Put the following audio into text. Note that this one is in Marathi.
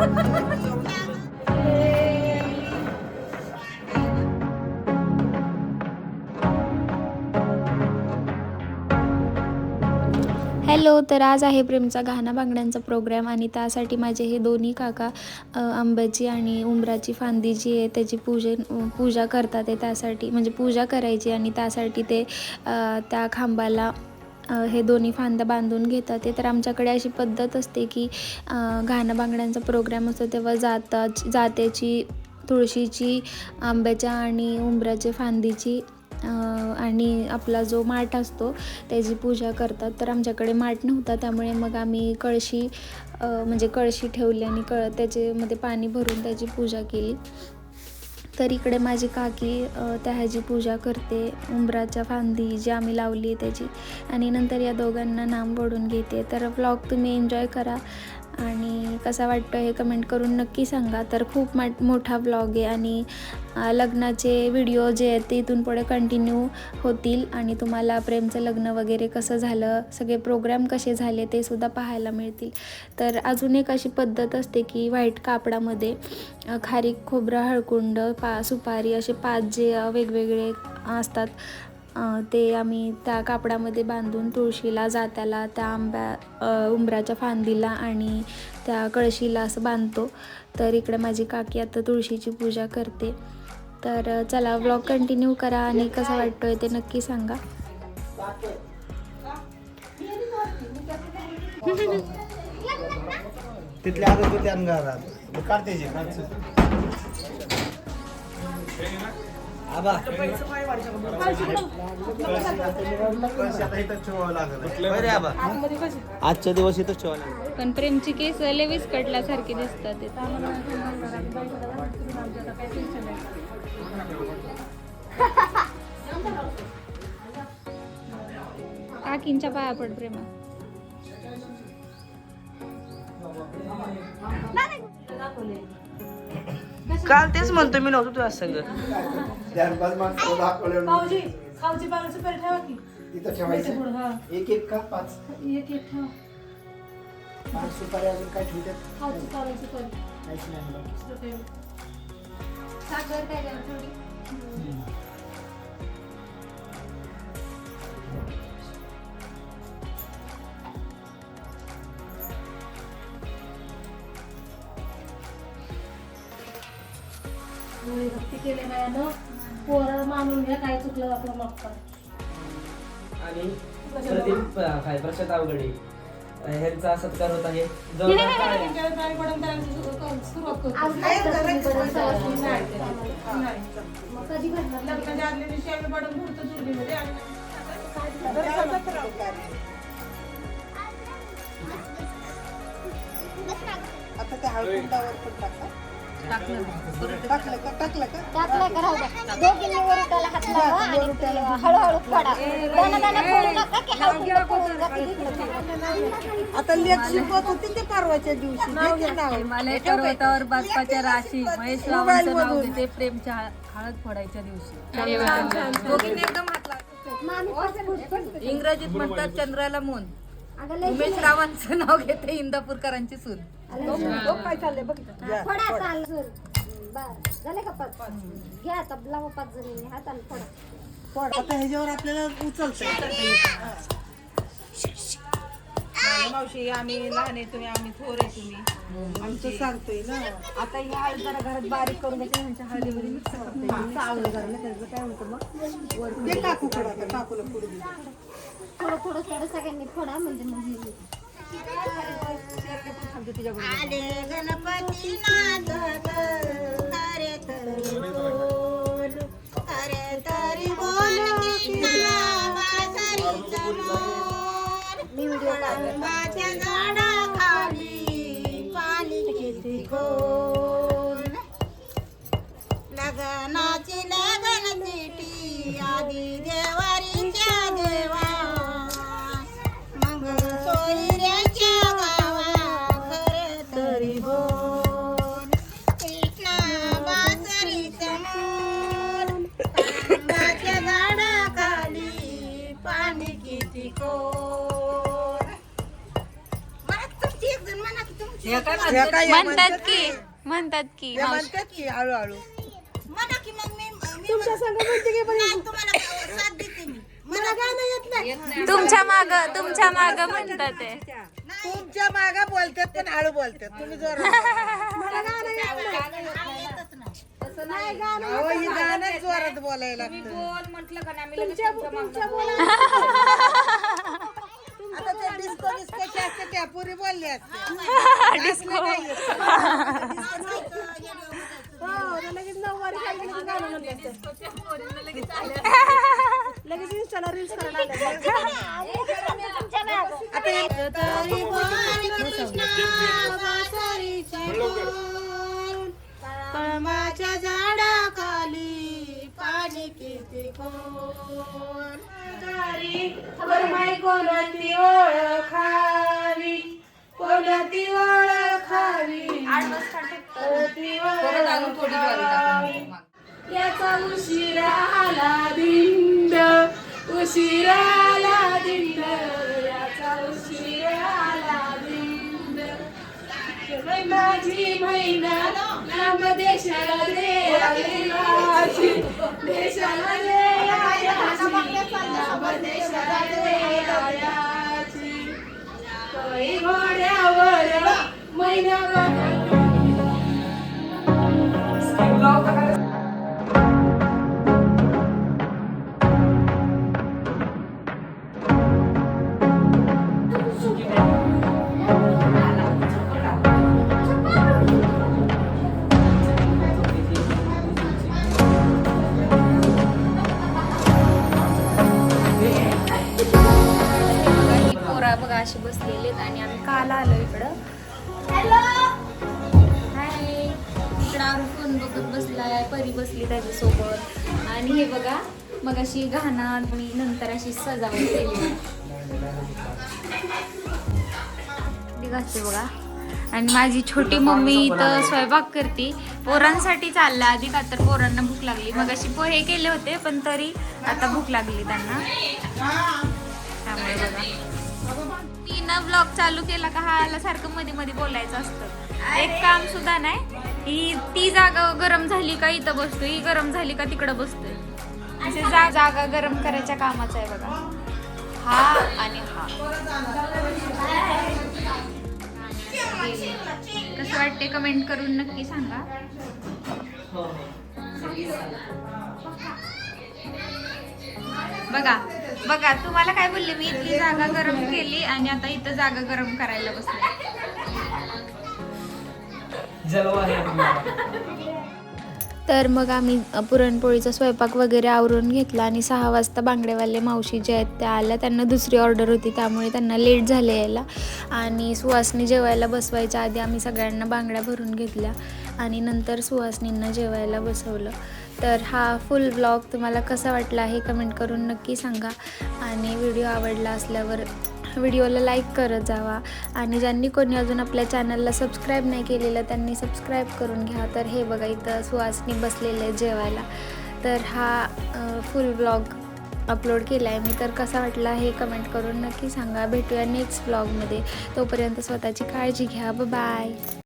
हॅलो, तर आज आहे प्रेमचा गाणा बांगड्यांचा प्रोग्राम आणि त्यासाठी माझे हे दोन्ही काका आंब्याची आणि उंबराची फांदी जी आहे त्याची पूजा करतात आहे. त्यासाठी म्हणजे पूजा करायची आणि त्यासाठी ते त्या खांबाला हे दोन्ही फांद्या बांधून घेतात ते. तर आमच्याकडे अशी पद्धत असते की गाणं बांगड्यांचा प्रोग्राम असतो तेव्हा जात्याची, तुळशीची, आंब्याच्या आणि उंबराच्या फांदीची आणि आपला जो माठ असतो त्याची पूजा करतात. तर आमच्याकडे माठ नव्हता त्यामुळे मग आम्ही कळशी म्हणजे कळशी ठेवली आणि त्याच्यामध्ये पाणी भरून त्याची पूजा केली. तर इकडे माझी काकी त्या ह्याची पूजा करते, उंबराच्या फांदी जी आम्ही लावली आहे त्याची, आणि नंतर या दोघांना नाम ओढून घेते. तर व्लॉग तुम्ही एन्जॉय करा आणि कसा वाटतो हे कमेंट करून नक्की सांगा. तर खूप मोठा व्लॉग आहे आणि लग्नाचे व्हिडिओ जे आहेत ते इथून पुढे कंटिन्यू होतील आणि तुम्हाला प्रेमचं लग्न वगैरे कसं झालं, सगळे प्रोग्राम कसे झाले ते सुद्धा पाहायला मिळतील. तर अजून एक अशी पद्धत असते की व्हाईट कापडामध्ये खारीक, खोबरं, हळकुंड, सुपारी असे 5 जे वेगवेगळे असतात ते आम्ही त्या कापडामध्ये बांधून तुळशीला, जात्याला, त्या उंबराच्या फांदीला आणि त्या कळशीला असं बांधतो. तर इकडे माझी काकी आता तुळशीची पूजा करते. तर चला व्लॉग कंटिन्यू करा आणि कसा वाटतोय ते नक्की सांगा. तिथल्या आरोग्य अंगारात काढते जे आबा आजच्या दिवस इथं ठेवा लागेल. पण प्रेमची केस लेवीस कटल्यासारखे दिसतात. काकींच्या पाया पड प्रेमा. काल तेच म्हणतो मी नव्हतो तुझ्या संग. इथं ठेवायचं एक एक का 5 एक एक ठेव. 5 सुपारी अजून काय ठेवतात खाऊची पालाची पण काहीच नाही. साखर त्याच्यावर थोडी. भक्ती केलेल्या ना पोरं मानून घ्या, काय चुकलं आपलं मागतात. आणि प्रसाद अवघडे ह्यांचा सत्कार होत आहे. कधी आता त्या हळकुंडावर पण टाका. टाकलं का राहू द्या. दोघींनी वरुटाला हात लावा आणि हळूहळू फोडा. दाना फोडू नका की हळकुंड फोडून जाते. आता लेख शिकवत होती ते परवाच्या दिवशी. हिमालय पर्वतावर बाप्पाच्या राशी महेश रावांचं नाव घेते प्रेमच्या हळद फोडायच्या दिवशी. दोघींनी एकदम हात लावतात. इंग्रजीत म्हणतात चंद्राला मून. उमेश रावांचं नाव घेते इंदापूरकरांची सून. काय चाललंय बघ. फोडा चाल झाले का 5? घ्या आता लावा 5 जणींनी हाताने फोडा. आता ह्याच्यावर आपल्याला उचलतंय. मावशी आम्ही लहान आहे तुम्ही, आम्ही थोर आहे तुम्ही. आमचं सांगतोय ना. आता ही हळद जरा घरात बारीक करून घ्यायची, ह्यांच्या हळदीमध्ये मिक्स करते. चावलं जरा त्याचं काय होतं मग ते काकू फोडा. आता काकूला फोडू दे. थोडं सगळ्यांनी फोडा म्हणजे मग आले गणपती नाथ अरे तरी बोल, अरे तरी बोल वासरीचा मोर. माझ्या झाडाखाली पाणी किती खोल. लग्नाची लगन चिठी आधी देवारीच्या देवा, मग सोयऱ्याच्या गावा खरे तरी बोल. कृष्णा बासरीचा मोर, आंब्याच्या झाडाखाली पाणी किती खोल. मला तुमची एक जण म्हणा की तुमची ह्या काय ह्या काय या म्हणतात की या म्हणतात की हळूहळू म्हणा की मग मी तुमच्या संग म्हणते की पण नाही, तुम्हाला साथ देते मी. मला गाणं येत नाही तुमच्या माग म्हणतात ते. तुमच्या मागा बोलतात पण हळू बोलतात तुम्ही जोर मला गाणं येत नाही अहो, ही गाणं जोरात बोलायला लागतं आता ते डिस्को डिस्कोचे असते त्या पुरी बोलले असते असलं नाही येत. हो, ते लगेच नऊवारी घालून लगेच गाणं म्हणले असते. लगेच इंस्टाला रील्स करायला आता हे- तरी बालकृष्णा बासरीचे बोल, कळमाच्या झाडाखाली पाणी किती खोल. तरी माई कोणाची ओळखावी, कोणाची ओळखावी, कोणाची ओळखावी. याचा उशिरा आला दिंड, उशिरा आला दिंड, याचा उशिरा आला दिंड. माझी महिना लांब देशाला दे आयाची, देशाला दे आयाची, लांब देशाला दे आयाची. कळी घोड्यावर महिना पोरा बघा अशी बसलेले आहेत आणि आम्ही काल आलो इकडं. हाय, इकडं आरू फोन बघत बसलाय, परी बसली त्याच्यासोबत. आणि हे बघा मग अशी घाणा आणि नंतर अशी सजावट केली घातली बघा. आणि माझी छोटी मम्मी इथं स्वयंपाक करते. पोरांसाठी चालला आधी का तर पोरांना भूक लागली. मग अशी पोहे केले होते पण तरी आता भूक लागली त्यांना, त्यामुळे बघा. तिनं ब्लॉग चालू केला का हाला सारखं मध्ये मध्ये बोलायचं असतं. एक काम सुद्धा नाही. ती जागा गरम झाली का इथं बसतो, ही गरम झाली का तिकडं बसतोय. असे जागा गरम करायच्या कामाचं आहे बघा. हा आणि हा. कसं वाटते कमेंट करून नक्की सांगा. बघा बघा तुम्हाला काय बोलले मी, इथली जागा गरम केली आणि आता इथं जागा गरम करायला बसले. जलवा आहे आपल्याला. तर मग आम्ही पुरणपोळीचा स्वयंपाक वगैरे आवरून घेतला आणि 6 वाजता बांगडेवाले मावशी जे आहेत त्या आल्या. त्यांना दुसरी ऑर्डर होती त्यामुळे त्यांना लेट झालं यायला. आणि सुहासनी जेवायला बसवायच्या आधी आम्ही सगळ्यांना बांगड्या भरून घेतल्या आणि नंतर सुहासनींना जेवायला बसवलं. तर हा फुल व्लॉग तुम्हाला कसा वाटला हे कमेंट करून नक्की सांगा. आणि व्हिडिओ आवडला असल्यावर व्हिडिओला लाईक करत जावा. आणि ज्यांनी कोणी अजून आपल्या चॅनलला सबस्क्राईब नाही केलेलं त्यांनी सबस्क्राईब करून घ्या. तर हे बघा इथं सुहासनी बसलेले जेवायला. तर हा फुल व्लॉग अपलोड केला आहे मी. तर कसा वाटला हे कमेंट करून नक्की सांगा. भेटूया नेक्स्ट व्लॉगमध्ये. तोपर्यंत स्वतःची काळजी घ्या. बाय.